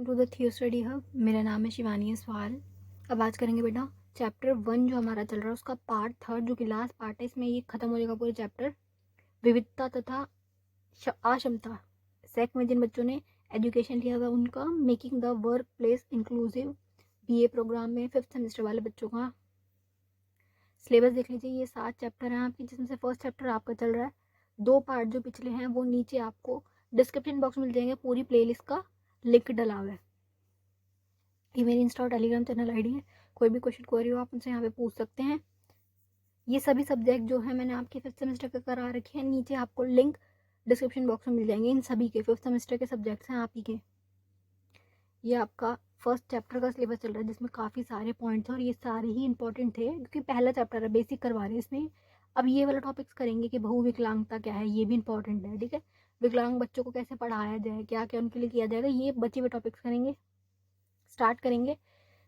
Welcome to the थियो study hub. मेरा नाम है शिवानी असवाल। अब आज करेंगे बेटा चैप्टर 1 जो हमारा चल रहा है उसका पार्ट 3 जो कि लास्ट पार्ट है। इसमें ये खत्म हो जाएगा पूरे चैप्टर। विविधता तथा अक्षमता सेक में जिन बच्चों ने एजुकेशन लिया हुआ उनका making the workplace inclusive BA programme में 5th सेमेस्टर वाले बच्चों का सिलेबस देख लीजिए। ये 7 चैप्टर हैं आपके, जिसमें से फर्स्ट चैप्टर आपका चल रहा है। 2 पार्ट जो पिछले हैं वो नीचे आपको डिस्क्रिप्शन बॉक्स में मिल जाएंगे। पूरी प्लेलिस्ट का लिंक डला हुआ है। ये मेरी इंस्टा और टेलीग्राम चैनल आईडी है। कोई भी क्वेश्चन क्वेरी हो आप उनसे यहाँ पे पूछ सकते हैं। ये सभी सब्जेक्ट जो है मैंने आपके 5th सेमेस्टर के करा रखे हैं। नीचे आपको लिंक डिस्क्रिप्शन बॉक्स में मिल जाएंगे। इन सभी के 5th सेमेस्टर के सब्जेक्ट्स हैं आप ही के। ये आपका फर्स्ट चैप्टर का सिलेबस चल रहा है जिसमें काफ़ी सारे पॉइंट्स हैं और ये सारे ही इंपॉर्टेंट थे क्योंकि पहला चैप्टर है, बेसिक करवा रहे हैं इसमें। अब ये वाला टॉपिक्स करेंगे कि बहु विकलांगता क्या है, ये भी इंपॉर्टेंट है। ठीक है, विकलांग बच्चों को कैसे पढ़ाया जाए, क्या क्या उनके लिए किया जाएगा, ये बचे हुए टॉपिक्स करेंगे। स्टार्ट करेंगे।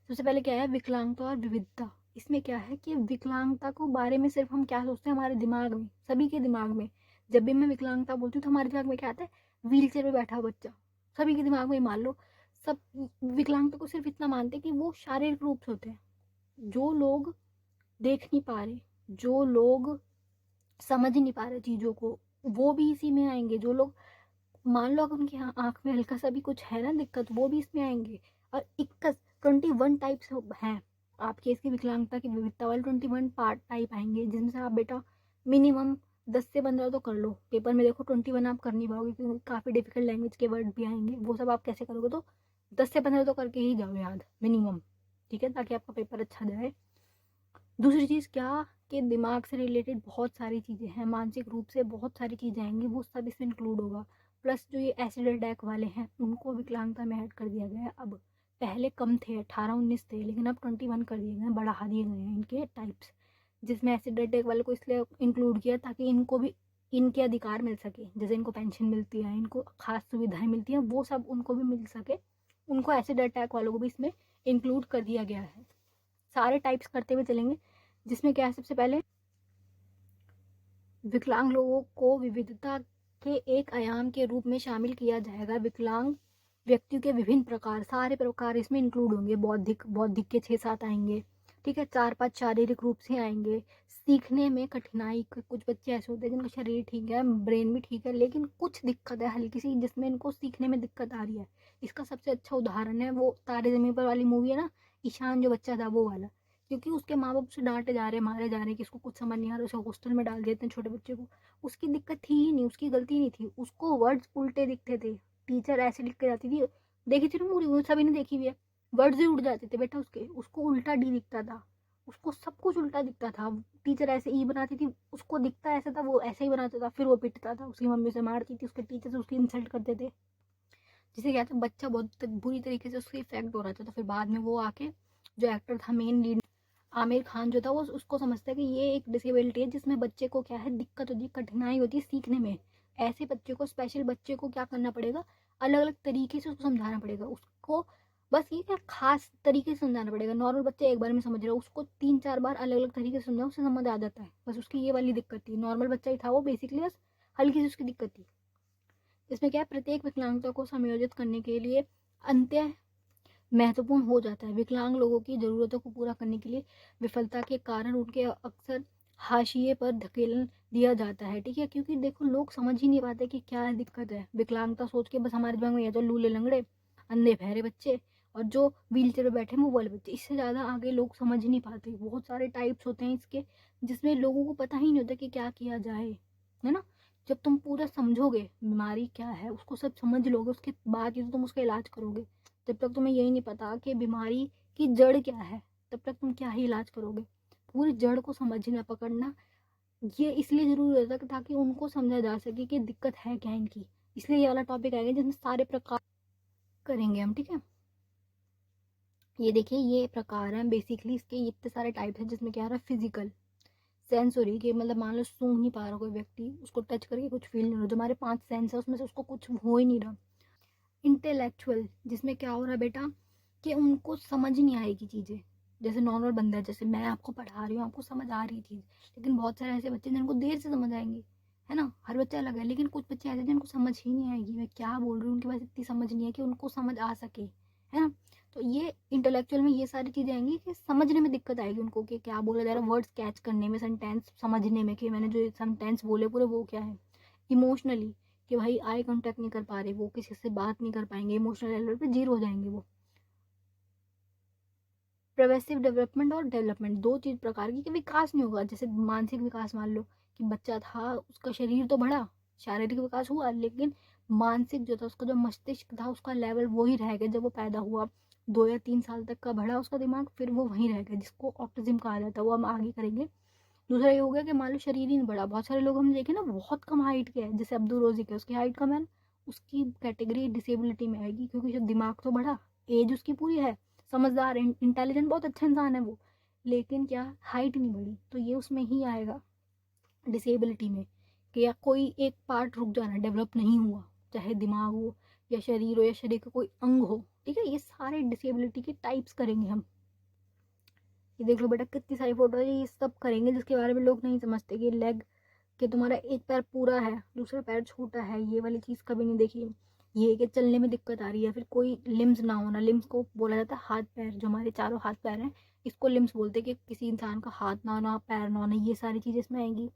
सबसे पहले क्या है विकलांगता और विविधता। इसमें क्या है कि विकलांगता को बारे में सिर्फ हम क्या सोचते हैं हमारे दिमाग में, सभी के दिमाग में। जब भी मैं विकलांगता बोलती हूँ तो हमारे दिमाग में क्या आता है, व्हील चेयर पर बैठा हुआ बच्चा। सभी के दिमाग में मान लो सब विकलांगता को सिर्फ इतना मानते हैं कि वो शारीरिक रूप से होते हैं। जो लोग देख नहीं पा रहे, जो लोग समझ नहीं पा रहे चीज़ों को, वो भी इसी में आएंगे। जो लोग मान लो अगर उनकी आँख में हल्का सा भी कुछ है ना दिक्कत, वो भी इसमें आएंगे। और 21 टाइप्स हैं आपके इसकी विकलांगता की विविधता वाले। 21 पार्ट टाइप आएंगे जिसमें से आप बेटा मिनिमम 10 से 15 तो कर लो। पेपर में देखो 21 आप कर नहीं पाओगे क्योंकि काफ़ी डिफिकल्ट लैंग्वेज के वर्ड भी आएंगे। वो सब आप कैसे करोगे, तो 10 से 15 तो करके ही जाओ याद मिनिमम। ठीक है, ताकि आपका पेपर अच्छा जाए। दूसरी चीज़ क्या कि दिमाग से रिलेटेड बहुत सारी चीज़ें हैं, मानसिक रूप से बहुत सारी चीज़ें आएंगी, वो सब इसमें इंक्लूड होगा। प्लस जो ये एसिड अटैक वाले हैं उनको विकलांगता में ऐड कर दिया गया है। अब पहले कम थे, 18-19 थे, लेकिन अब 21 कर दिए गए हैं, बढ़ा दिए गए हैं इनके टाइप्स। जिसमें एसिड अटैक वाले को इसलिए इंक्लूड किया ताकि इनको भी इनके अधिकार मिल सके। जैसे इनको पेंशन मिलती है, इनको खास सुविधाएं मिलती हैं, वो सब उनको भी मिल सके। उनको एसिड अटैक वालों को भी इसमें इंक्लूड कर दिया गया है। सारे टाइप्स करते हुए चलेंगे। जिसमें क्या है, सबसे पहले विकलांग लोगों को विविधता के एक आयाम के रूप में शामिल किया जाएगा। विकलांग व्यक्तियों के विभिन्न प्रकार, सारे प्रकार इसमें इंक्लूड होंगे। बौद्धिक के 6-7 आएंगे। ठीक है, 4-5 शारीरिक रूप से आएंगे। सीखने में कठिनाई, कुछ बच्चे ऐसे होते हैं जिनका शरीर ठीक है, ब्रेन भी ठीक है, लेकिन कुछ दिक्कत है हल्की सी जिसमें इनको सीखने में दिक्कत आ रही है। इसका सबसे अच्छा उदाहरण है वो तारे ज़मीन पर वाली मूवी है ना, ईशान जो बच्चा था वो वाला। क्योंकि उसके माँ बाप उसे डांटे जा रहे, मारे जा रहे कि इसको कुछ समझ नहीं आ रहा, उसे हॉस्टल में डाल देते हैं छोटे बच्चे को। उसकी दिक्कत थी ही नहीं, उसकी गलती नहीं थी, उसको वर्ड्स उल्टे दिखते थे। टीचर ऐसे लिख के जाती थी, देखी थी ना मूवी, वो सभी ने देखी हुई है। वर्ड्स ही उड़ जाते थे बेटा उसके, उसको उल्टा डी दिखता था, उसको सब कुछ उल्टा दिखता था। टीचर ऐसे ई बनाती थी, उसको दिखता ऐसा था, वो ऐसे ही बनाता था। फिर वो पिटता था, उसकी मम्मी उसे मारती थी, उसके टीचर से उसकी इंसल्ट करते थे। जिसे क्या था, बच्चा बहुत बुरी तरीके से उसके इफेक्ट हो रहा था। तो फिर बाद में वो आके जो एक्टर था मेन लीड आमिर खान जो था, वो उसको समझता है कि ये एक डिसेबिलिटी है जिसमें बच्चे को क्या है दिक्कत होती है, कठिनाई होती है सीखने में। ऐसे बच्चे को, स्पेशल बच्चे को क्या करना पड़ेगा, अलग अलग तरीके से उसको समझाना पड़ेगा। उसको बस ये क्या खास तरीके से समझाना पड़ेगा। नॉर्मल बच्चा एक बार में समझ रहा है, उसको 3-4 बार अलग अलग तरीके से समझाओ, उसे समझ आ जाता है। बस उसकी ये वाली दिक्कत थी। नॉर्मल बच्चा ही था वो बेसिकली, बस हल्की सी उसकी दिक्कत थी। इसमें क्या है, प्रत्येक विकलांगता को समायोजित करने के लिए अंत्य महत्वपूर्ण हो जाता है। विकलांग लोगों की ज़रूरतों को पूरा करने के लिए विफलता के कारण उनके अक्सर हाशिए पर धकेल दिया जाता है। ठीक है, क्योंकि देखो लोग समझ ही नहीं पाते कि क्या दिक्कत है। विकलांगता सोच के बस हमारे दिमाग में ये तो लूले लंगड़े, अंधे बहरे बच्चे, और जो व्हील चेयर पर बैठे हैं वो वाले बच्चे। इससे ज़्यादा आगे लोग समझ ही नहीं पाते। बहुत सारे टाइप्स होते हैं इसके जिसमें लोगों को पता ही नहीं होता कि क्या किया जाए, है ना। जब तुम पूरा समझोगे बीमारी क्या है, उसको सब समझ लोगे, उसके बाद ही तो तुम उसका इलाज करोगे। जब तक तुम्हें यही नहीं पता कि बीमारी की जड़ क्या है, तब तक तुम क्या ही इलाज करोगे। पूरी जड़ को समझना, पकड़ना, ये इसलिए ज़रूरी होता है ताकि उनको समझा जा सके कि दिक्कत है क्या इनकी। इसलिए ये वाला टॉपिक आएगा जिसमें सारे प्रकार करेंगे हम। ठीक है, ये देखिए ये प्रकार हैं बेसिकली इसके। इतने सारे टाइप्स हैं जिसमें क्या आ रहा है, फिजिकल, सेंसरी के मतलब मान लो सूंघ नहीं पा रहा कोई व्यक्ति, उसको टच करके कुछ फील नहीं हो रहा। जो हमारे 5 सेंस है उसमें से उसको कुछ हो ही नहीं रहा। इंटेलेक्चुअल, जिसमें क्या हो रहा है बेटा कि उनको समझ नहीं आएगी चीज़ें। जैसे नॉर्मल बंदा है, जैसे मैं आपको पढ़ा रही हूँ, आपको समझ आ रही चीज़। लेकिन बहुत सारे ऐसे बच्चे जिनको देर से समझ आएंगे, है ना। हर बच्चा अलग है, लेकिन कुछ बच्चे ऐसे जिनको समझ ही नहीं आएगी मैं क्या बोल रही हूँ, उनके पास इतनी समझ नहीं है कि उनको समझ आ सके। है ना। तो ये इंटेलेक्चुअल में ये सारी चीज़ें आएंगी कि समझने में दिक्कत आएगी उनको कि क्या बोला जा रहा है, वर्ड्स कैच करने में, सेंटेंस समझने में कि मैंने जो सेंटेंस बोले पूरे वो क्या है। इमोशनली कि भाई आई कांटेक्ट नहीं कर पा रहे, वो किसी से बात नहीं कर पाएंगे, इमोशनल लेवल पे जीरो हो जाएंगे वो। प्रोग्रेसिव डेवलपमेंट और डेवलपमेंट दो चीज प्रकार की कि विकास नहीं होगा। जैसे मानसिक विकास, मान लो कि बच्चा था, उसका शरीर तो बढ़ा, शारीरिक विकास हुआ, लेकिन मानसिक जो था, उसका जो मस्तिष्क था, उसका लेवल वही रह गया जब वो पैदा हुआ। 2 या 3 साल तक का बढ़ा उसका दिमाग, फिर वो वहीं रह गया, जिसको ऑटिज्म कहा जाता है, वो हम आगे करेंगे। दूसरा ये हो गया कि मान लो शरीर ही नहीं बढ़ा। बहुत सारे लोग हम देखें ना बहुत कम हाइट के हैं, जैसे अब्दुल रोजी के, उसकी हाइट कम है, उसकी कैटेगरी डिसेबिलिटी में आएगी, क्योंकि जब दिमाग तो बढ़ा, एज उसकी पूरी है, समझदार, इंटेलिजेंट, बहुत अच्छा इंसान है वो, लेकिन क्या हाइट नहीं बढ़ी, तो ये उसमें ही आएगा डिसेबिलिटी में, कि या कोई एक पार्ट रुक जाना, डेवलप नहीं हुआ, चाहे दिमाग हो या शरीर हो या शरीर का कोई अंग हो। ठीक है, ये सारे डिसेबिलिटी के टाइप्स करेंगे हम। ये देख लो बेटा कितनी सारी फोटो है, ये सब करेंगे जिसके बारे में लोग नहीं समझते कि लेग, कि तुम्हारा एक पैर पूरा है, दूसरा पैर छोटा है, ये वाली चीज़ कभी नहीं देखी। ये कि चलने में दिक्कत आ रही है, फिर कोई लिम्स ना होना, लिम्स को बोला जाता है हाथ पैर, जो हमारे चारों हाथ पैर हैं, इसको लिम्स बोलते हैं, कि किसी इंसान का हाथ ना होना, पैर ना होना, ये सारी चीज़ें इसमें आएंगी।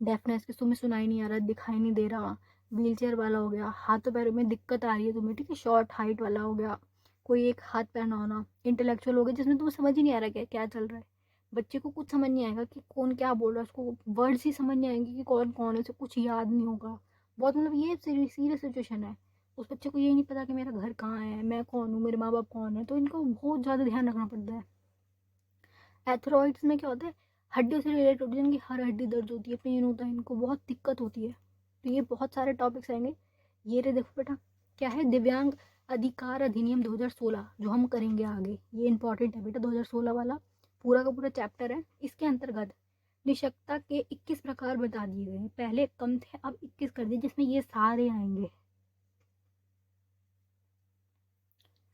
डेफनेस, कि तुम्हें सुनाई नहीं आ रहा, दिखाई नहीं दे रहा, व्हील चेयर वाला हो गया, हाथों पैरों में दिक्कत आ रही है तुम्हें, ठीक है, शॉर्ट हाइट वाला हो गया, कोई एक हाथ पैर ना होना। इंटेलेक्चुअल हो गया, जिसमें तुम्हें समझ ही नहीं आ रहा क्या क्या चल रहा है। बच्चे को कुछ समझ नहीं आएगा कि कौन क्या बोल रहा है, उसको वर्ड्स ही समझ नहीं आएंगे कि कौन कौन है, उसे कुछ याद नहीं होगा। बहुत मतलब ये सीरियस सिचुएशन है। उस बच्चे को ये नहीं पता कि मेरा घर कहाँ है, मैं कौन हूँ, मेरे माँ बाप कौन है, तो इनको बहुत ज़्यादा ध्यान रखना पड़ता है। एथेरॉइड्स में क्या होता है, हड्डियों से रिलेटेड होती है, जिनकी हर हड्डी दर्द होती है, पेन होता है, इनको बहुत दिक्कत होती है। तो ये बहुत सारे टॉपिक्स आएंगे। ये रे देखो बेटा, क्या है, दिव्यांग अधिकार अधिनियम 2016 जो हम करेंगे आगे, ये इंपॉर्टेंट है बेटा, 2016 वाला पूरा का पूरा चैप्टर है। इसके अंतर्गत निशक्तता के 21 प्रकार बता दिए गए हैं, पहले कम थे अब 21 कर दिए, जिसमें ये सारे आएंगे।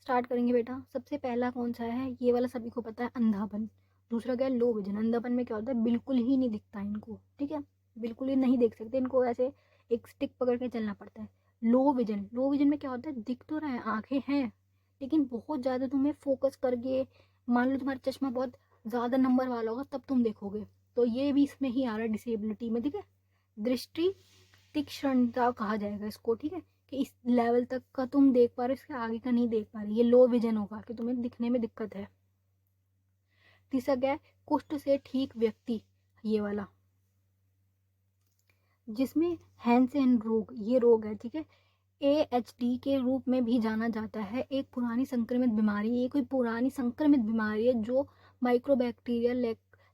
स्टार्ट करेंगे बेटा। सबसे पहला कौन सा है, ये वाला सभी को पता है, अंधापन। दूसरा क्या है, लो विजन। अंधापन में क्या होता है, बिल्कुल ही नहीं दिखता इनको, ठीक है, बिल्कुल ही नहीं देख सकते, इनको ऐसे एक स्टिक पकड़ के चलना पड़ता है। लो विजन, लो विजन में क्या होता है, दिख तो रहा है, आंखें हैं, लेकिन बहुत ज़्यादा तुम्हें फोकस करके, मान लो तुम्हारा चश्मा बहुत ज़्यादा नंबर वाला होगा तब तुम देखोगे, तो ये भी इसमें ही आ रहा है डिसेबिलिटी में, ठीक है। दृष्टि तीक्ष्णता कहा जाएगा इसको, ठीक है, कि इस लेवल तक का तुम देख पा रहे हो, इसके आगे का नहीं देख पा रहे, ये लो विजन होगा कि तुम्हें दिखने में दिक्कत है। तीसरा क्या है, कुष्ठ से ठीक व्यक्ति, ये वाला, जिसमें हैंसेन रोग, ये रोग है, ठीक है, AHD के रूप में भी जाना जाता है, एक पुरानी संक्रमित बीमारी, ये कोई पुरानी संक्रमित बीमारी है जो माइक्रोबैक्टीरिया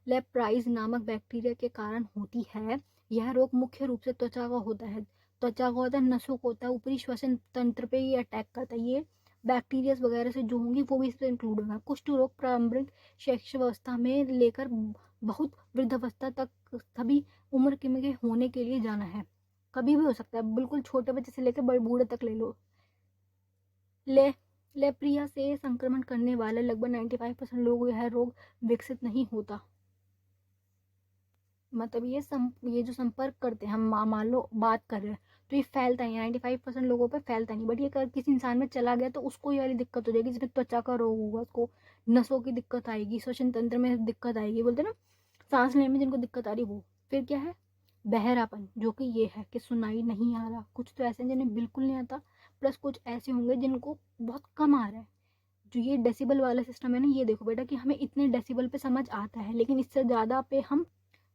लेप्राइज नामक बैक्टीरिया के कारण होती है। यह रोग मुख्य रूप से त्वचा का होता है, त्वचा का होता है, नसों को होता है, ऊपरी श्वसन तंत्र पे ये अटैक करता है। ये बैक्टीरिया वगैरह से जो होंगी वो भी इसमें इंक्लूड होगा। कुष्ठ रोग प्रारंभिक शैशवावस्था में लेकर बहुत वृद्धावस्था तक सभी उम्र के होने के लिए जाना है, कभी भी हो सकता है, बिल्कुल छोटे बच्चे से लेकर बड़े बूढ़े तक ले लो। ले लेप्रिया से संक्रमण करने वाले लगभग 95% लोगों यह रोग विकसित नहीं होता। मतलब ये जो संपर्क करते हैं हम, मान लो बात कर रहे हैं, तो ये फैलता नहीं, 95% लोगों पे फैलता नहीं, बट ये अगर किसी इंसान में चला गया तो उसको ये वाली दिक्कत हो जाएगी, जिसमें त्वचा का रोग होगा, उसको नसों की दिक्कत आएगी, श्वसन तंत्र में दिक्कत आएगी, बोलते ना सांस लेने में जिनको दिक्कत आ रही वो। फिर क्या है, बहरापन, जो कि ये है कि सुनाई नहीं आ रहा, कुछ तो ऐसे हैं जिन्हें बिल्कुल नहीं आता, प्लस कुछ ऐसे होंगे जिनको बहुत कम आ रहा है। जो ये डेसिबल वाला सिस्टम है ना, ये देखो बेटा कि हमें इतने डेसिबल पे समझ आता है, लेकिन इससे ज़्यादा पे हम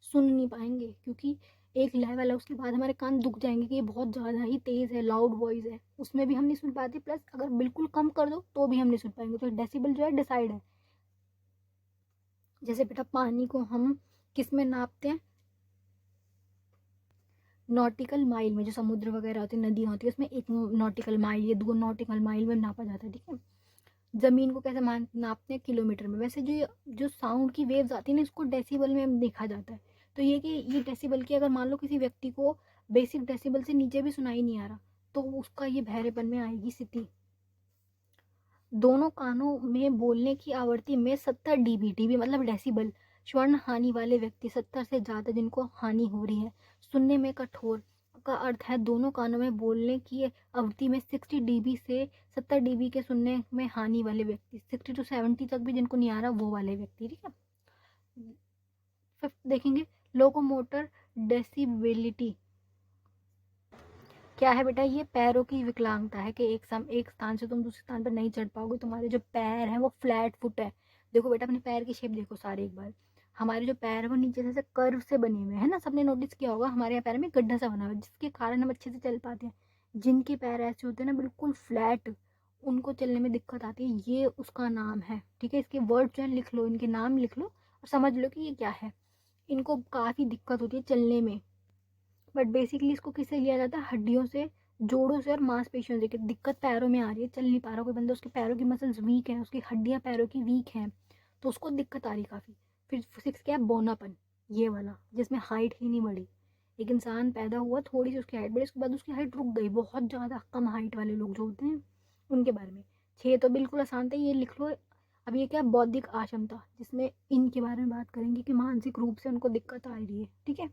सुन नहीं पाएंगे, क्योंकि एक लेवल है, उसके बाद हमारे कान दुख जाएंगे कि ये बहुत ज़्यादा ही तेज़ है, लाउड वॉइस है, उसमें भी हम नहीं सुन पाते, प्लस अगर बिल्कुल कम कर दो तो भी हम नहीं सुन पाएंगे। तो डेसिबल जो है डिसाइड है। जैसे बेटा पानी को हम किस में नापते हैं, नॉटिकल माइल में, जो समुद्र वगैरह होती है, नदियाँ होती है, उसमें 1 नॉटिकल माइल, ये 2 नॉटिकल माइल में नापा जाता है, ठीक है। जमीन को कैसे नापते हैं, किलोमीटर में। वैसे जो जो साउंड की वेव्स आती है ना, इसको डेसिबल में देखा जाता है। तो ये कि ये डेसिबल की, अगर मान लो किसी व्यक्ति को बेसिक डेसिबल से नीचे भी सुनाई नहीं आ रहा, तो उसका ये बहरेपन में आएगी स्थिति। दोनों कानों में बोलने की आवृत्ति में 70 dB, डीबी मतलब डेसिबल, स्वर्ण हानि वाले व्यक्ति 70 से ज़्यादा जिनको हानि हो रही है, सुनने में कठोर, का अर्थ है दोनों कानों में बोलने की अवधि में 60 dB से 70 dB के सुनने में हानि वाले व्यक्ति, 60 to 70 तक भी जिनको नहीं आ रहा वो वाले व्यक्ति, ठीक है। फिफ्थ देखेंगे लोकोमोटर डेसिबिलिटी। क्या है बेटा, ये पैरों की विकलांगता है कि एक स्थान से तुम दूसरे स्थान पर नहीं चढ़ पाओगे, तुम्हारे जो पैर हैं वो फ्लैट फुट है। देखो बेटा अपने पैर की शेप देखो सारे एक बार, हमारे जो पैर है वो नीचे से कर्व से बने हुए हैं ना, सबने नोटिस किया होगा हमारे यहाँ पैर में गड्ढा सा बना हुआ है जिसके कारण हम अच्छे से चल पाते हैं। जिनके पैर ऐसे होते हैं ना बिल्कुल फ्लैट, उनको चलने में दिक्कत आती है, ये उसका नाम है, ठीक है। इसके वर्ड जो है लिख लो, इनके नाम लिख लो और समझ लो कि ये क्या है। इनको काफ़ी दिक्कत होती है चलने में, बट बेसिकली इसको किससे लिया जाता है, हड्डियों से, जोड़ों से और मांसपेशियों से। दिक्कत पैरों में आ रही है, चल नहीं पा रहा कोई बंदा, उसके पैरों की मसल्स वीक हैं, उसकी हड्डियां पैरों की वीक हैं, तो उसको दिक्कत आ रही काफ़ी। फिर सिक्स क्या है, बौनापन, ये वाला जिसमें हाइट ही नहीं बढ़ी। एक इंसान पैदा हुआ, थोड़ी सी उसकी हाइट बढ़ी, उसके बाद उसकी हाइट रुक गई, बहुत ज़्यादा कम हाइट वाले लोग जो होते हैं उनके बारे में। 6 तो बिल्कुल आसान था, ये लिख लो। अब ये क्या है, बौद्धिक अक्षमता, जिसमें इनके बारे में बात करेंगे कि मानसिक रूप से उनको दिक्कत आ रही है, ठीक है।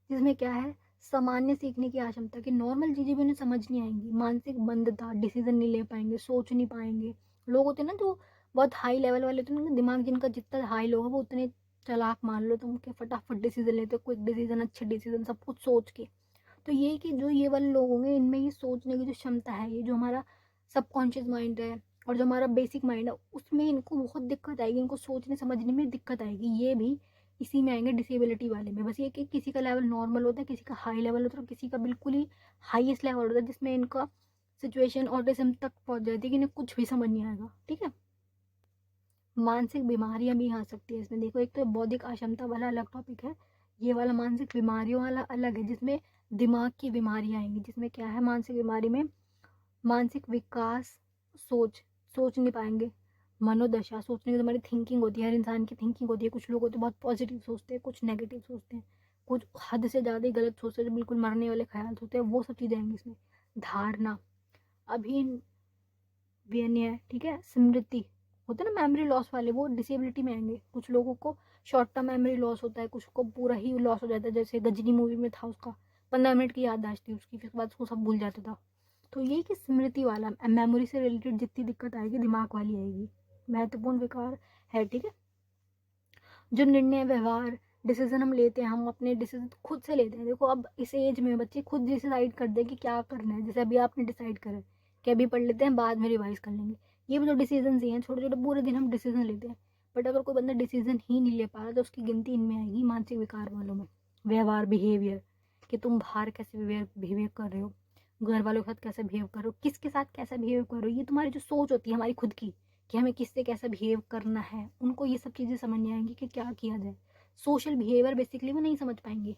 जिसमें क्या है, सामान्य सीखने की अक्षमता, की नॉर्मल चीज़ें भी उन्हें समझ नहीं आएंगी। मानसिक मंदता, डिसीजन नहीं ले पाएंगे, सोच नहीं पाएंगे। लोग होते हैं ना जो बहुत हाई लेवल वाले होते हैं ना, दिमाग जिनका जितना हाई लोग है वो उतने चालाक मान लो तुम, के फटाफट डिसीजन लेते हो, क्विक डिसीजन, अच्छे डिसीजन, सब कुछ सोच के। तो ये कि जो ये वाले लोग होंगे इनमें ये सोचने की जो क्षमता है, ये जो हमारा सबकॉन्शियस माइंड है और जो हमारा बेसिक माइंड है उसमें इनको बहुत दिक्कत आएगी, इनको सोचने समझने में दिक्कत आएगी। ये भी इसी में आएंगे डिसेबिलिटी वाले में। बस ये कि किसी का लेवल नॉर्मल होता है, किसी का हाई लेवल होता है और किसी का बिल्कुल ही हाईएस्ट लेवल होता है जिसमें इनका सिचुएशन ऑटिज्म तक पहुंच जाती है कि इन्हें कुछ भी समझ नहीं आएगा, ठीक है। मानसिक बीमारियां भी आ सकती है इसमें। देखो एक तो बौद्धिक अक्षमता वाला अलग टॉपिक है, ये वाला मानसिक बीमारियों वाला अलग है, जिसमें दिमाग की बीमारियां आएंगी। जिसमें क्या है, मानसिक बीमारी में मानसिक विकास, सोच, सोच नहीं पाएंगे, मनोदशा, सोचने की तुम्हारी थिंकिंग होती है, हर इंसान की थिंकिंग होती है। कुछ लोग होते हैं बहुत पॉजिटिव सोचते हैं, कुछ नेगेटिव सोचते हैं, कुछ हद से ज़्यादा ही गलत सोचते हैं, जो बिल्कुल मरने वाले ख्याल होते हैं, वो सब चीज़ें आएंगी इसमें। धारणा, अभिनय, ठीक है, स्मृति, होते हैं ना मेमोरी लॉस वाले, वो डिसेबिलिटी में आएंगे। कुछ लोगों को शॉर्ट टर्म मेमोरी लॉस होता है, कुछ को पूरा ही लॉस हो जाता है, जैसे गजनी मूवी में था, उसका 15 मिनट की याददाश्त थी उसकी, फिर बाद उसको सब भूल जाता था। तो ये कि स्मृति वाला, मेमोरी से रिलेटेड जितनी दिक्कत आएगी दिमाग वाली आएगी, महत्वपूर्ण विकार है, ठीक है। जो निर्णय, व्यवहार, डिसीजन हम लेते हैं, हम अपने डिसीजन खुद से लेते हैं। देखो अब इस एज में बच्चे खुद डिसाइड कर दे कि क्या करना है, जैसे अभी आपने डिसाइड करा कि अभी पढ़ लेते हैं, बाद में रिवाइज कर लेंगे। ये भी तो डिसीजन ही हैं, छोटे छोटे पूरे दिन हम डिसीजन लेते हैं। बट अगर कोई बंदा डिसीजन ही नहीं ले पा रहा तो उसकी गिनती इनमें आएगी, मानसिक विकार वालों में। व्यवहार, बिहेवियर, कि तुम बाहर कैसे बिहेवियर कर रहे हो, घर वालों के साथ कैसे बिहेव कर रहे हो, किसके साथ कैसा बिहेव कर रहे हो, ये तुम्हारी जो सोच होती है हमारी खुद की, कि हमें किससे कैसा बिहेव करना है, उनको ये सब चीज़ें समझ नहीं आएंगी कि क्या किया जाए। सोशल बिहेवियर बेसिकली वो नहीं समझ पाएंगे।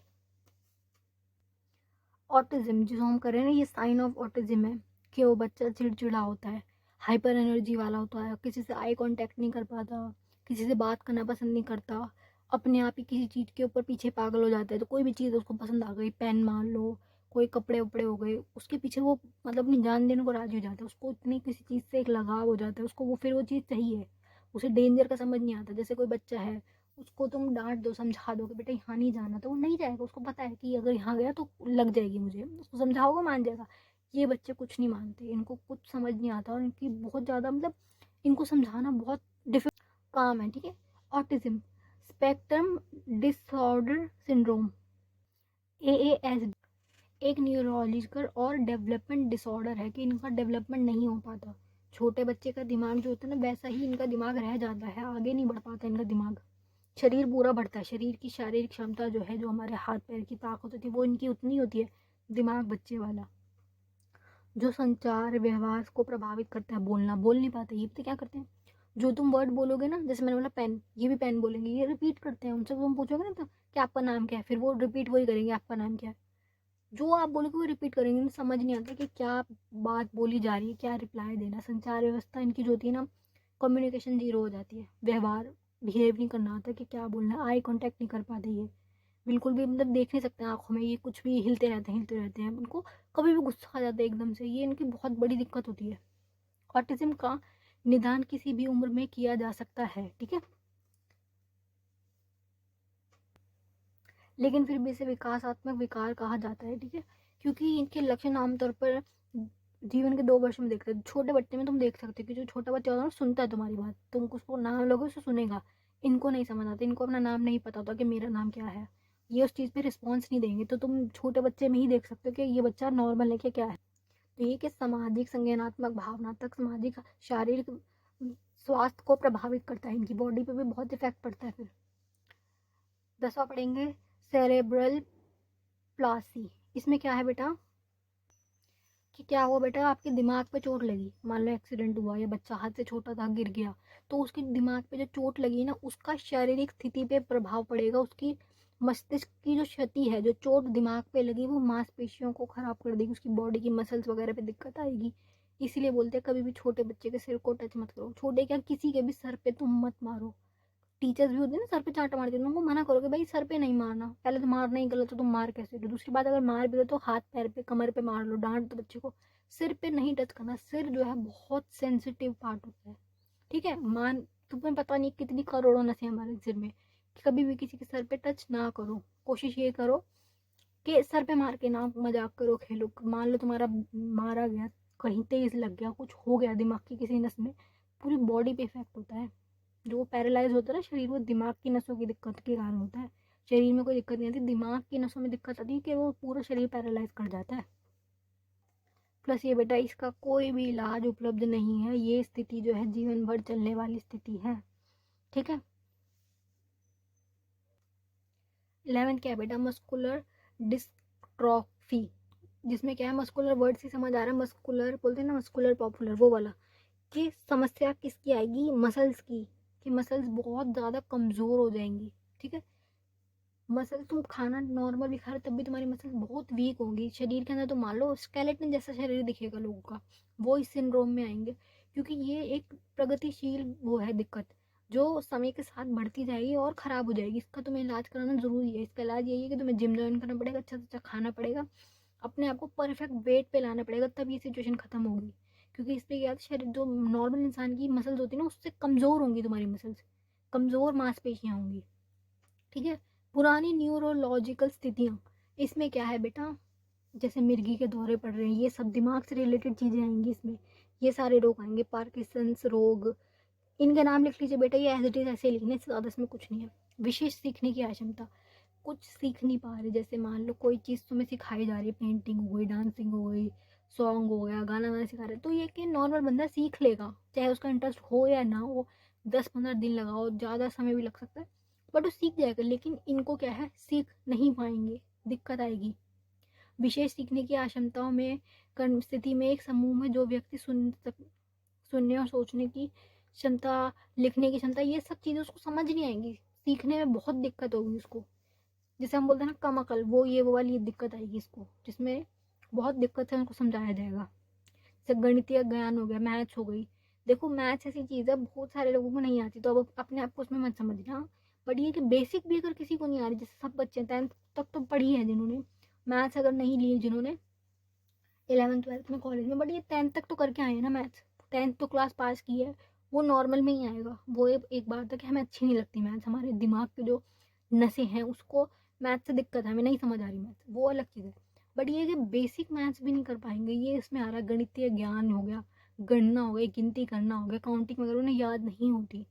ऑटिज्म जो हम कर रहे हैं ना, ये साइन ऑफ ऑटिज्म है कि वो बच्चा चिड़चिड़ा होता है, हाइपर एनर्जी वाला होता है, किसी से आई कांटेक्ट नहीं कर पाता, किसी से बात करना पसंद नहीं करता, अपने आप ही किसी चीज़ के ऊपर पीछे पागल हो जाता है। तो कोई भी चीज़ उसको पसंद आ गई, पेन मान लो, कोई कपड़े उपड़े हो गए, उसके पीछे वो मतलब अपनी जान देने को राजी हो जाता है। उसको इतनी किसी चीज़ से एक लगाव हो जाता है, उसको वो फिर वो चीज़ चाहिए। उसे डेंजर का समझ नहीं आता। जैसे कोई बच्चा है, उसको तुम डांट दो, समझा दो कि बेटा यहाँ नहीं जाना, तो वो नहीं जाएगा, उसको पता है कि अगर यहाँ गया तो लग जाएगी मुझे, उसको समझाओगे मान जाएगा। ये बच्चे कुछ नहीं मानते, इनको कुछ समझ नहीं आता और इनकी बहुत ज़्यादा मतलब इनको समझाना बहुत डिफिकल्ट काम है, ठीक है। Autism spectrum disorder syndrome, AASD, एक न्यूरोलॉजिकल और डेवलपमेंट डिसऑर्डर है कि इनका डेवलपमेंट नहीं हो पाता। छोटे बच्चे का दिमाग जो होता है ना, वैसा ही इनका दिमाग रह जाता है, आगे नहीं बढ़ पाता इनका दिमाग। शरीर पूरा बढ़ता है, शरीर की शारीरिक क्षमता जो है, जो हमारे हाथ पैर की ताकत होती है, वो इनकी उतनी होती है, दिमाग बच्चे वाला। जो संचार व्यवहार को प्रभावित करता है, बोलना बोल नहीं पाते, ये पता क्या करते हैं, जो तुम वर्ड बोलोगे ना, जैसे मैंने बोला पेन, ये भी पेन बोलेंगे, ये रिपीट करते हैं। उनसे तुम पूछोगे ना तो कि आपका नाम क्या है, फिर वो रिपीट वही करेंगे, आपका नाम क्या है। जो आप बोलोगे वो रिपीट करेंगे, इन्हें समझ नहीं आता कि क्या बात बोली जा रही है, क्या रिप्लाई देना। संचार व्यवस्था इनकी जो होती है ना, कम्युनिकेशन जीरो हो जाती है। व्यवहार, बिहेव नहीं करना आता कि क्या बोलना है, आई कांटेक्ट नहीं कर पाते ये बिल्कुल भी, मतलब देख नहीं सकते हैं आंखों में, ये कुछ भी हिलते रहते हैं। उनको कभी भी गुस्सा आ जाता है एकदम से, ये इनकी बहुत बड़ी दिक्कत होती है। ऑटिज्म का निदान किसी भी उम्र में किया जा सकता है, ठीक है। लेकिन फिर भी इसे विकासात्मक विकार कहा जाता है, ठीक है, क्योंकि इनके लक्षण आमतौर पर जीवन के 2 वर्ष में देखते हैं। छोटे बच्चे में तुम देख सकते हो कि जो छोटा बच्चा होता है ना, सुनता है तुम्हारी बात, तुम उसको नाम लोगे उसे सुनेगा। इनको नहीं समझ आता, इनको अपना नाम नहीं पता होता कि मेरा नाम क्या है। ये उस चीज़ पे रिस्पॉन्स नहीं देंगे, तो तुम छोटे बच्चे में ही देख सकते हो कि ये बच्चा नॉर्मल है कि क्या है। तो ये कि सामाजिक, संज्ञानात्मक, भावनात्मक, सामाजिक, शारीरिक स्वास्थ्य को प्रभावित करता है, इनकी बॉडी पे भी बहुत इफेक्ट पड़ता है। फिर 10वां पढ़ेंगे सेरेब्रल प्लासी। इसमें क्या है बेटा कि क्या हुआ बेटा, आपके दिमाग पे चोट लगी, मान लो एक्सीडेंट हुआ या बच्चा हाथ से छोटा था गिर गया, तो उसके दिमाग पे जो चोट लगी ना, उसका शारीरिक स्थिति पे प्रभाव पड़ेगा। उसकी मस्तिष्क की जो क्षति है, जो चोट दिमाग पे लगी, वो मांसपेशियों को खराब कर देगी, उसकी बॉडी की मसल्स वगैरह पे दिक्कत आएगी। इसीलिए बोलते हैं कभी भी छोटे बच्चे के सिर को टच मत करो। छोटे क्या, किसी के भी सर पे तुम मत मारो। टीचर्स भी होते हैं ना सर पे चांटा मारते हैं, उनको मना करो कि भाई सर पे नहीं मारना। पहले तो मारना ही गलत, तो तुम मार कैसे दो। दूसरी बात, अगर मार भी दो तो हाथ पैर पे, कमर पे मार लो, डांट दो बच्चे को। सिर पे नहीं टच करना। सिर जो है बहुत सेंसिटिव पार्ट होता है, ठीक है। तुम्हें पता नहीं कितनी करोड़ों नसें हमारे सिर में, कि कभी भी किसी के सर पे टच ना करो। कोशिश ये करो कि सर पे मार के ना मजाक करो, खेलो। मान लो तुम्हारा मारा गया, कहीं तेज लग गया, कुछ हो गया दिमाग की किसी नस में, पूरी बॉडी पे इफेक्ट होता है। जो पैरालाइज होता है ना शरीर, वो दिमाग की नसों की दिक्कत के कारण होता है। शरीर में कोई दिक्कत नहीं आती, दिमाग की नसों में दिक्कत आती है कि वो पूरा शरीर पैरालाइज कर जाता है। प्लस ये बेटा, इसका कोई भी इलाज उपलब्ध नहीं है। ये स्थिति जो है जीवन भर चलने वाली स्थिति है, ठीक है। 11 क्या है बेटा, मस्कुलर डिस्ट्रॉफी। जिसमें क्या है, मस्कुलर वर्ड से समझ आ रहा है, मस्कुलर बोलते हैं ना, मस्कुलर पॉपुलर, वो वाला। कि समस्या किसकी आएगी, मसल्स की, कि मसल्स बहुत ज़्यादा कमज़ोर हो जाएंगी, ठीक है। मसल, तुम खाना नॉर्मल भी खा रहे तब भी तुम्हारी मसल बहुत वीक होगी। शरीर के अंदर तो मान लो स्केलेटन जैसा शरीर दिखेगा लोगों का, वो इस सिंड्रोम में आएंगे। क्योंकि ये एक प्रगतिशील वो है दिक्कत, जो समय के साथ बढ़ती जाएगी और ख़राब हो जाएगी। इसका तुम्हें इलाज कराना ज़रूरी है। इसका इलाज यही है कि तुम्हें जिम ज्वाइन करना पड़ेगा, अच्छा से अच्छा खाना पड़ेगा, अपने आप को परफेक्ट वेट पे लाना पड़ेगा, तब ये सिचुएशन ख़त्म होगी। क्योंकि इस पर याद, शरीर जो नॉर्मल इंसान की मसल्स होती है ना, उससे कमज़ोर होंगी तुम्हारी मसल्स, कमज़ोर मांसपेशियाँ होंगी, ठीक है। पुरानी न्यूरोलॉजिकल स्थितियाँ, इसमें क्या है बेटा, जैसे मिर्गी के दौरे पड़ रहे हैं, ये सब दिमाग से रिलेटेड चीज़ें आएंगी इसमें। ये सारे रोग आएंगे, पार्किंसंस रोग, इनके नाम लिख लीजिए बेटा, ये एज इट इज़ ऐसे लिखने से ज़्यादा इसमें कुछ नहीं है। विशेष सीखने की अक्षमता, कुछ सीख नहीं पा रहे, जैसे मान लो कोई चीज़ तुम्हें सिखाई जा रही है, पेंटिंग हो गई, डांसिंग हो गई, सॉन्ग हो गया, गाना गाना सिखा रहे, तो ये कि नॉर्मल बंदा सीख लेगा, चाहे उसका इंटरेस्ट हो या ना हो। 10-15 दिन लगाओ, ज़्यादा समय भी लग सकता है, बट वो सीख जाएगा। लेकिन इनको क्या है, सीख नहीं पाएंगे, दिक्कत आएगी। विशेष सीखने की अक्षमताओं में स्थिति में एक समूह में जो व्यक्ति सुनने और सोचने की क्षमता, लिखने की क्षमता, ये सब चीज़ें उसको समझ नहीं आएंगी, सीखने में बहुत दिक्कत होगी उसको। जैसे हम बोलते हैं ना कम अकल, वो ये वो वाली दिक्कत आएगी इसको, जिसमें बहुत दिक्कत है उनको समझाया जाएगा। जैसे गणितीय ज्ञान हो गया, मैथ्स हो गई। देखो मैथ्स ऐसी चीज़ है, बहुत सारे लोगों को नहीं आती, तो अब अपने आप को उसमें मत समझना। बट ये कि बेसिक भी अगर किसी को नहीं आ रही, जैसे सब बच्चे 10th तक तो पढ़ी है जिन्होंने, मैथ्स अगर नहीं ली जिन्होंने 11th-12th में कॉलेज में, बट ये 10th तक तो करके आए हैं ना मैथ्स, 10th तो क्लास पास की है, वो नॉर्मल में ही आएगा। वो एक बात है कि हमें अच्छी नहीं लगती मैथ्स, हमारे दिमाग के जो नसें हैं उसको मैथ्स से दिक्कत है, हमें नहीं समझ आ रही मैथ्स, वो अलग चीज़ है। बट ये कि बेसिक मैथ्स भी नहीं कर पाएंगे, ये इसमें आ रहा है। गणितीय ज्ञान हो गया, गणना हो गई, गिनती करना हो गया, काउंटिंग वगैरह उन्हें याद नहीं होती,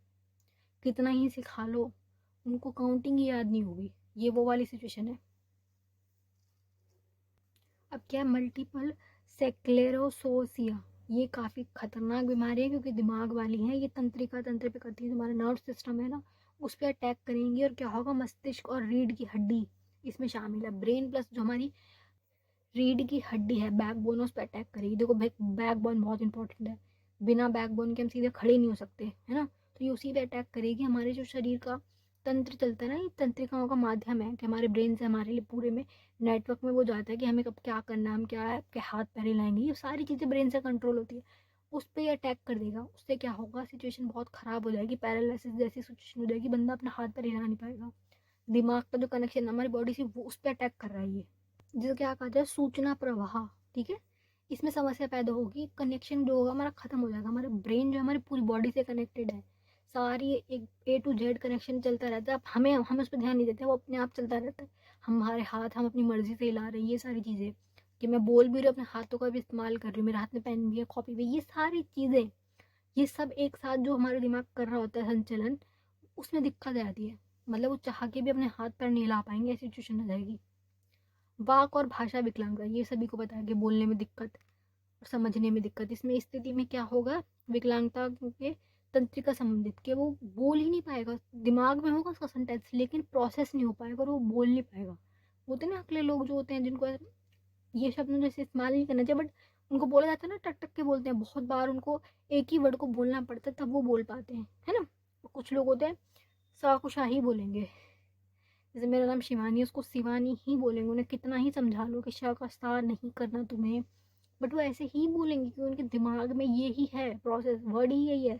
कितना ही सिखा लो उनको काउंटिंग ही याद नहीं होगी। ये वो वाली सिचुएशन है। अब क्या, मल्टीपल स्क्लेरोसिया, ये काफ़ी खतरनाक बीमारी है, क्योंकि दिमाग वाली है ये, तंत्रिका तंत्र पे करती है, तुम्हारा नर्व सिस्टम है ना, उस पर अटैक करेंगी। और क्या होगा, मस्तिष्क और रीढ़ की हड्डी इसमें शामिल है। ब्रेन प्लस जो हमारी रीढ़ की हड्डी है, बैकबोन, उस पर अटैक करेगी। देखो बैकबोन बहुत इंपॉर्टेंट है, बिना बैकबोन के हम सीधे खड़े नहीं हो सकते, है ना। तो ये उसी पे अटैक करेगी। हमारे जो शरीर का तंत्र चलता है ना, ये तंत्रिकाओं का माध्यम है कि हमारे ब्रेन से हमारे लिए पूरे में नेटवर्क में वो जाता है कि हमें कब क्या करना है, हम क्या है, के हाथ पैर हिलाएंगे, ये सारी चीज़ें ब्रेन से कंट्रोल होती है। उस पर अटैक कर देगा, उससे क्या होगा, सिचुएशन बहुत ख़राब हो जाएगी, पैरालिसिस जैसी सिचुएशन हो जाएगी, बंदा अपना हाथ पैर हिला नहीं पाएगा। दिमाग का जो कनेक्शन हमारी बॉडी से, वो उस पर अटैक कर रहा है ये, जिसे क्या कहा जाए, सूचना प्रवाह, ठीक है। इसमें समस्या पैदा होगी, कनेक्शन जो होगा हमारा खत्म हो जाएगा। हमारा ब्रेन जो है हमारी पूरी बॉडी से कनेक्टेड है, सारी एक ए टू जेड कनेक्शन चलता रहता है। अब हम उस पर ध्यान नहीं देते, वो अपने आप चलता रहता है। हमारे हाथ हम अपनी मर्जी से हिला रहे हैं, ये सारी चीज़ें कि मैं बोल भी रही हूँ, अपने हाथों का भी इस्तेमाल कर रही हूँ, मेरे हाथ में पेन भी है, कॉपी भी, ये सारी चीज़ें, ये सब एक साथ जो हमारा दिमाग कर रहा होता है संचलन, उसमें दिक्कत आती है। मतलब वो चाह के भी अपने हाथ पैर नहीं हिला पाएंगे, ऐसी सिचुएशन आ जाएगी। वाक और भाषा विकलांगता, ये सभी को पता है कि बोलने में दिक्कत और समझने में दिक्कत। इसमें स्थिति में क्या होगा, विकलांगता के तंत्रिका संबंधित, कि वो बोल ही नहीं पाएगा, दिमाग में होगा उसका सेंटेंस लेकिन प्रोसेस नहीं हो पाएगा और वो बोल नहीं पाएगा। होते ना अगले लोग जो होते हैं जिनको ये शब्द जैसे इस्तेमाल नहीं करना चाहिए, बट उनको बोला जाता है ना, टक टक के बोलते हैं, बहुत बार उनको एक ही वर्ड को बोलना पड़ता है तब वो बोल पाते हैं, है ना। कुछ लोग होते हैं सा को शाह ही बोलेंगे, जैसे मेरा नाम शिवानी है, उसको शिवानी ही बोलेंगे, उन्हें कितना ही समझा लो कि शाह का सा नहीं करना तुम्हें, बट वो ऐसे ही बोलेंगे क्योंकि उनके दिमाग में ये ही है, प्रोसेस वर्ड ही यही है।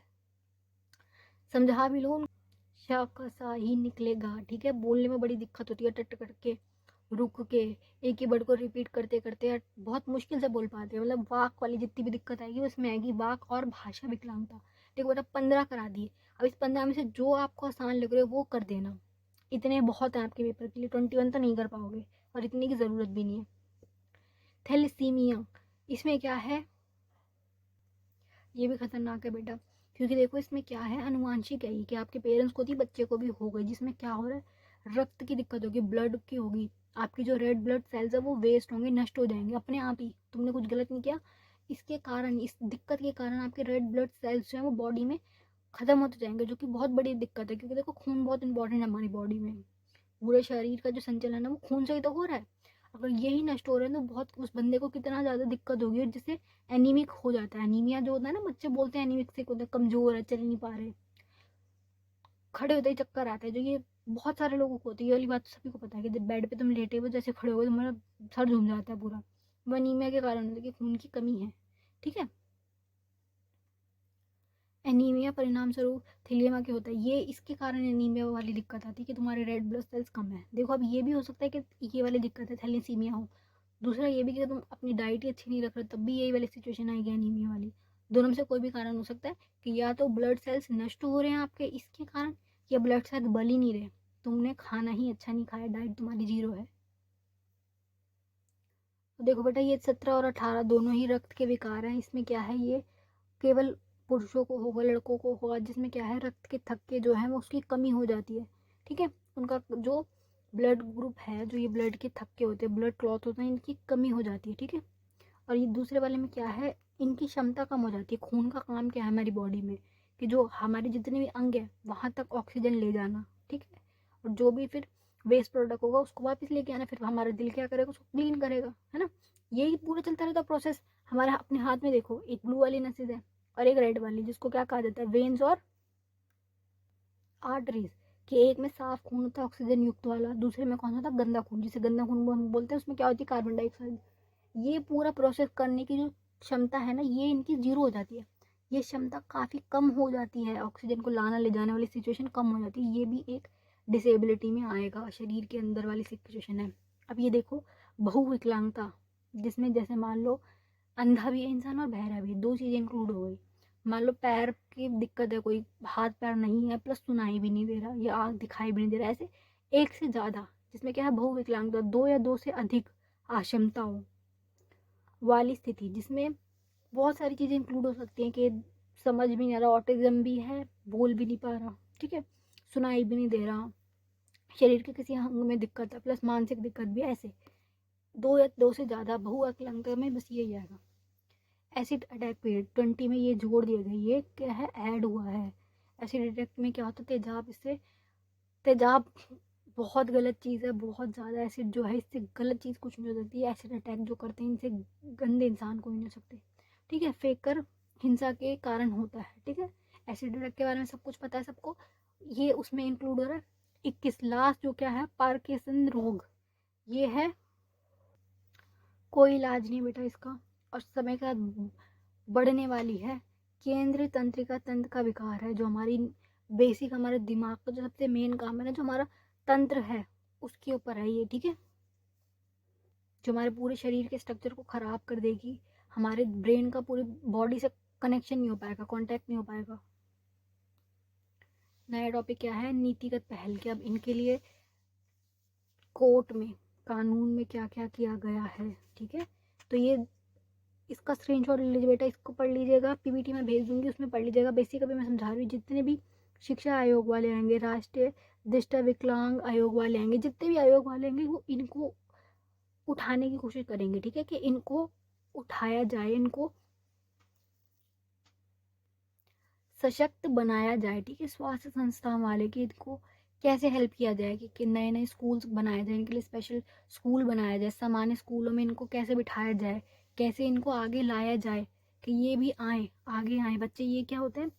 समझा भी लो, शाह का सा ही निकलेगा, ठीक है। बोलने में बड़ी दिक्कत होती है, टट टट के, रुक के, एक ही वर्ड को रिपीट करते करते बहुत मुश्किल से बोल पाते हैं। मतलब वाक वाली जितनी भी दिक्कत आएगी उसमें आएगी, वाक और भाषा विकलांगता। देखो बेटा 15 करा दिए, अब इस 15 में से जो आपको आसान लग रहे हो वो कर देना, इतने बहुत हैं आपके पेपर के लिए, 21 तो नहीं कर पाओगे और इतनी की ज़रूरत भी नहीं है। थैलेसीमिया, इसमें क्या है, ये भी खतरनाक है बेटा, क्योंकि देखो इसमें क्या है, अनुवांशिक है ये, कि आपके पेरेंट्स को थी, बच्चे को भी हो गई, जिसमें क्या हो रहा है, रक्त की दिक्कत होगी, ब्लड की होगी, आपकी जो रेड ब्लड सेल्स है वो वेस्ट होंगे, नष्ट हो जाएंगे अपने आप ही, तुमने कुछ गलत नहीं किया। इसके कारण, इस दिक्कत के कारण आपके रेड ब्लड सेल्स जो है वो बॉडी में खत्म होते जाएंगे, जो कि बहुत बड़ी दिक्कत है, क्योंकि देखो खून बहुत इंपॉर्टेंट है हमारी बॉडी में, पूरे शरीर का जो संचालन है वो खून से ही तो हो रहा है। अगर यही नष्ट हो रहे हैं तो बहुत, उस बंदे को कितना ज़्यादा दिक्कत होगी, और जिससे एनीमिक हो जाता है। एनीमिया जो होता है ना, बच्चे बोलते हैं एनीमिक से होता है, कमजोर है, चल नहीं पा रहे, खड़े होते ही चक्कर आते हैं, जो ये बहुत सारे लोगों को होती है। ये वाली बात तो सभी को पता है कि जब बेड पे तुम लेटे हो, जैसे खड़े हो गए, तुम्हारा सर झूम जाता है पूरा, वो एनीमिया के कारण होता है कि खून की कमी है, ठीक है। एनीमिया परिणाम स्वरूप थैलेसीमिया के होता है, ये इसके कारण एनीमिया वाली दिक्कत आती है कि तुम्हारे रेड ब्लड सेल्स कम है। देखो अब ये भी हो सकता है कि ये वाली दिक्कत है, थैलेसीमिया हो। दूसरा ये भी कि तुम अपनी डाइट ही अच्छी नहीं रख रहे, तब भी यही वाली सिचुएशन आएगी एनीमिया वाली। दोनों में से कोई भी कारण हो सकता है, कि या तो ब्लड सेल्स नष्ट हो रहे हैं आपके इसके कारण, या ब्लड सेल्स बल ही नहीं रहे, तुमने खाना ही अच्छा नहीं खाया, डाइट तुम्हारी जीरो है। तो देखो बेटा ये 17 और 18 दोनों ही रक्त के विकार हैं। इसमें क्या है, ये केवल पुरुषों को होगा, लड़कों को होगा, जिसमें क्या है, रक्त के थक्के जो है वो उसकी कमी हो जाती है, ठीक है। उनका जो ब्लड ग्रुप है, जो ये ब्लड के थक्के होते हैं, ब्लड क्लॉट होते हैं, इनकी कमी हो जाती है, ठीक है। और ये दूसरे वाले में क्या है, इनकी क्षमता कम हो जाती है। खून का काम क्या है हमारी बॉडी में, कि जो हमारे जितने भी अंग है वहां तक ऑक्सीजन ले जाना, ठीक है। और जो भी फिर वेस्ट प्रोडक्ट होगा उसको वापस लेके आना, फिर हमारा दिल क्या करेगा, उसको क्लीन करेगा, है ना। यही पूरा चलता रहता प्रोसेस। हमारे अपने हाथ में देखो, एक ब्लू वाली नसेज है और एक रेड वाली, जिसको क्या कहा जाता है, वेन्स और आर्टरीज। कि एक में साफ खून होता है ऑक्सीजन युक्त वाला, दूसरे में कौन सा था, गंदा खून, जिसे गंदा खून हम बोलते हैं। उसमें क्या होती है, कार्बन डाइऑक्साइड। ये पूरा प्रोसेस करने की जो क्षमता है ना, ये इनकी जीरो हो जाती है। ये क्षमता काफ़ी कम हो जाती है, ऑक्सीजन को लाना ले जाने वाली सिचुएशन कम हो जाती है। ये भी एक डिसेबिलिटी में आएगा, शरीर के अंदर वाली सिचुएशन है। अब ये देखो बहुविकलांगता, जिसमें जैसे मान लो अंधा भी है इंसान और बहरा भी, दो चीज़ें इंक्लूड हो गई। मान लो पैर की दिक्कत है, कोई हाथ पैर नहीं है, प्लस सुनाई भी नहीं दे रहा या आँख दिखाई भी नहीं दे रहा, ऐसे एक से ज़्यादा, जिसमें क्या है बहुविकलांगता, दो या दो से अधिक अक्षमताओं वाली स्थिति, जिसमें बहुत सारी चीज़ें इंक्लूड हो सकती हैं, कि समझ भी नहीं आ रहा, ऑटिज्म भी है, बोल भी नहीं पा रहा, ठीक है, सुनाई भी नहीं दे रहा, शरीर के किसी अंग में दिक्कत है, प्लस मानसिक दिक्कत भी, ऐसे दो या दो से ज़्यादा बहुविकलांगता में बस यही आएगा। एसिड अटैक पीरियड 20 में ये जोड़ दिया गया, ये क्या है, ऐड हुआ है। एसिड अटैक में क्या होता है, तेजाब, इससे तेजाब बहुत गलत चीज़ है, बहुत ज़्यादा एसिड जो है, इससे गलत चीज़ कुछ नहीं हो सकती है। एसिड अटैक जो करते हैं इनसे गंदे इंसान को नहीं हो सकते, ठीक है। फेकर हिंसा के कारण होता है, ठीक है। एसिड अटैक के बारे में सब कुछ पता है सबको, ये उसमें इंक्लूड हो रहा है। 21 लास्ट जो क्या है, पार्किंसन रोग, ये है, कोई इलाज नहीं बेटा इसका, और समय के साथ बढ़ने वाली है। केंद्रीय तंत्रिका तंत्र का विकार है, जो हमारी बेसिक, हमारे दिमाग का जो सबसे मेन काम है ना, जो हमारा तंत्र है उसके ऊपर है ये, ठीक है। जो हमारे पूरे शरीर के स्ट्रक्चर को खराब कर देगी, हमारे ब्रेन का पूरी बॉडी से कनेक्शन नहीं हो पाएगा, कांटेक्ट नहीं हो पाएगा। नया टॉपिक क्या है, नीतिगत पहल के। अब इनके लिए कोर्ट में, कानून में क्या क्या किया गया है, ठीक है। तो ये इसका स्क्रीनशॉट ले लीजिए बेटा, इसको पढ़ लीजिएगा, पीपीटी में भेज दूंगी, उसमें पढ़ लीजिएगा। बेसिक अभी मैं समझा रही हूँ। जितने भी शिक्षा आयोग वाले आएंगे, राष्ट्रीय दृष्टि विकलांग आयोग वाले आएंगे, जितने भी आयोग वाले आएंगे वो इनको उठाने की कोशिश करेंगे, ठीक है, कि इनको उठाया जाए, इनको सशक्त बनाया जाए, ठीक है। स्वास्थ्य संस्थान वाले कि इनको कैसे हेल्प किया जाए, कि नए नए स्कूल्स बनाए जाए, इनके लिए स्पेशल स्कूल बनाया जाए, सामान्य स्कूलों में इनको कैसे बिठाया जाए, कैसे इनको आगे लाया जाए कि ये भी आए, आगे आए बच्चे। ये क्या होते हैं,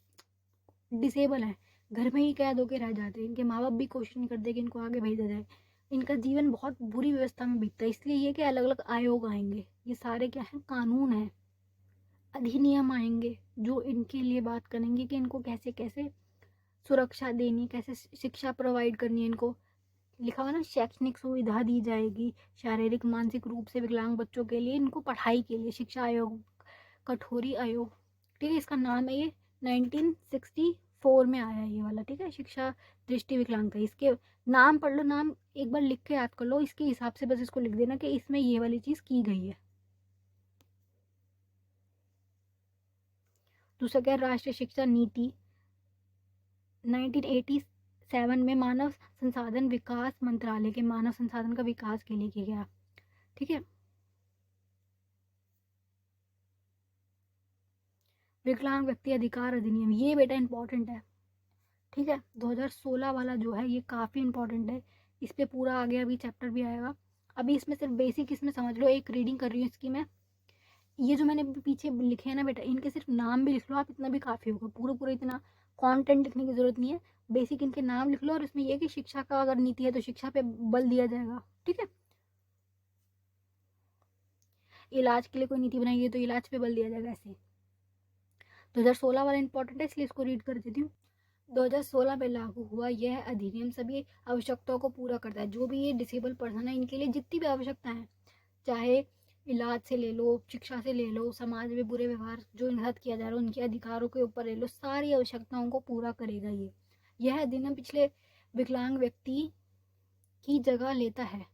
डिसेबल हैं, घर में ही कैद होकर रह जाते हैं, इनके माँ बाप भी कोशिश नहीं करते कि इनको आगे भेजा जाए। इनका जीवन बहुत बुरी व्यवस्था में बीतता है। इसलिए ये कि अलग अलग आयोग आएंगे, ये सारे क्या है, कानून है, अधिनियम आएंगे जो इनके लिए बात करेंगे कि इनको कैसे कैसे सुरक्षा देनी, कैसे शिक्षा प्रोवाइड करनी है। इनको लिखा हुआ ना, शैक्षणिक सुविधा दी जाएगी शारीरिक मानसिक रूप से विकलांग बच्चों के लिए, इनको पढ़ाई के लिए। शिक्षा आयोग, कठोरी आयोग, ठीक है, इसका नाम है। ये 1964 में आया ये वाला, ठीक है, शिक्षा दृष्टि विकलांगता। इसके नाम पढ़ लो, नाम एक बार लिख के याद कर लो, इसके हिसाब से बस इसको लिख देना कि इसमें ये वाली चीज़ की गई है। दूसरा क्या, राष्ट्रीय शिक्षा नीति 1987 में मानव संसाधन विकास मंत्रालय के मानव संसाधन का विकास के लिए किया गया, ठीक है। विकलांग व्यक्ति अधिकार अधिनियम, ये बेटा इंपॉर्टेंट है, ठीक है। 2016 वाला जो है ये काफ़ी इंपॉर्टेंट है, इस पे पूरा आगे अभी चैप्टर भी आएगा। अभी इसमें सिर्फ बेसिक इसमें समझ लो, एक रीडिंग कर रही हूँ इसकी मैं। ये जो मैंने पीछे लिखे हैं ना बेटा, इनके सिर्फ नाम भी लिख लो आप, इतना भी काफ़ी होगा। पूरा पूरा इतना कंटेंट लिखने की ज़रूरत नहीं है, बेसिक इनके नाम लिख लो। और इसमें यह कि शिक्षा का अगर नीति है तो शिक्षा पे बल दिया जाएगा, ठीक है। इलाज के लिए कोई नीति बनाई है तो इलाज पे बल दिया जाएगा, ऐसे। 2016 वाला इंपॉर्टेंट है, इसलिए इसको रीड कर देती हूँ। 2016 में लागू हुआ यह अधिनियम सभी आवश्यकताओं को पूरा करता है। जो भी ये डिसेबल पर्सन है, इनके लिए जितनी भी आवश्यकताएं हैं, चाहे इलाज से ले लो, शिक्षा से ले लो, समाज में बुरे व्यवहार जो इनके साथ किया जा रहा है उनके अधिकारों के ऊपर ले लो, सारी आवश्यकताओं को पूरा करेगा ये। यह अधिनियम पिछले विकलांग व्यक्ति की जगह लेता है।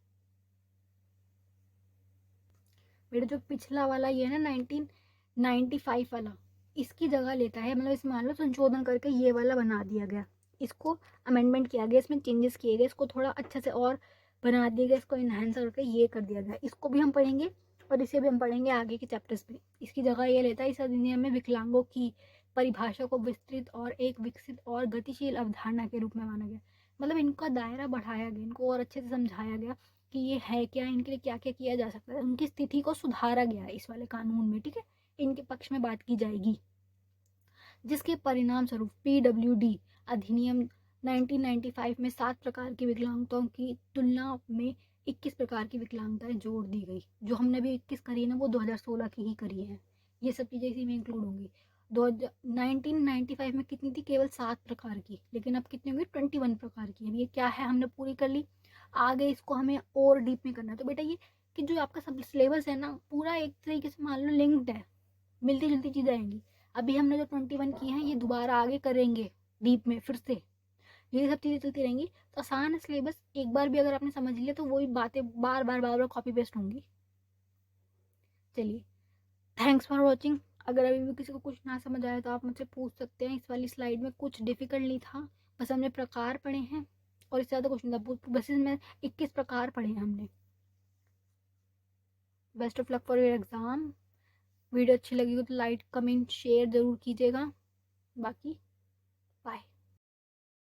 मेरा जो पिछला वाला ये है ना 1995 वाला, इसकी जगह लेता है। मतलब इसमें मान लो संशोधन करके ये वाला बना दिया गया, इसको अमेंडमेंट किया गया, इसमें चेंजेस किए गए, इसको थोड़ा अच्छे से और बना दिया गया, इसको इन्हेंस करके ये कर दिया गया। इसको भी हम पढ़ेंगे और इसे भी हम पढ़ेंगे आगे के चैप्टर्स में। इसकी जगह ये लेता है। इस अधिनियम में विकलांगों की परिभाषा को विस्तृत और एक विकसित और गतिशील अवधारणा के रूप में माना गया। मतलब इनका दायरा बढ़ाया गया, इनको और अच्छे से समझाया गया कि ये है क्या, इनके लिए क्या क्या किया जा सकता है। उनकी स्थिति को सुधारा गया है इस वाले कानून में, ठीक है। इनके पक्ष में बात की जाएगी, जिसके परिणाम स्वरूप PWD अधिनियम 1995 में 7 प्रकार की विकलांगताओं की तुलना में 21 प्रकार की विकलांगताएं जोड़ दी गई। जो हमने भी 21 करी है ना, वो 2016 की ही करी है। ये सब चीज़ें इसी में इंक्लूड होंगी। 1995 में कितनी थी, केवल 7 प्रकार की, लेकिन अब कितनी होंगी, 21 प्रकार की। अब ये क्या है, हमने पूरी कर ली। आगे इसको हमें और डीप में करना है। तो बेटा ये कि जो आपका सब सिलेबस है ना, पूरा एक तरीके से मान लो लिंक्ड है, मिलती जुलती चीज़ें आएंगी। अभी हमने जो 21 की हैं ये दोबारा आगे करेंगे डीप में फिर से, ये सब चीज़ें चलती रहेंगी। तो आसान है सिलेबस, एक बार भी अगर आपने समझ लिया तो वही बातें बार बार कॉपी पेस्ट होंगी। चलिए, थैंक्स फॉर वॉचिंग। अगर अभी भी किसी को कुछ ना समझ आया तो आप मुझसे पूछ सकते हैं। इस वाली स्लाइड में कुछ डिफिकल्ट नहीं था, बस हमने प्रकार पढ़े हैं और इससे ज़्यादा कुछ नहीं था। बस इसमें 21 प्रकार पढ़े हैं हमने। Best of luck for your exam. Video अच्छी लगी हो तो लाइक कमेंट शेयर ज़रूर कीजिएगा। बाकी बाय।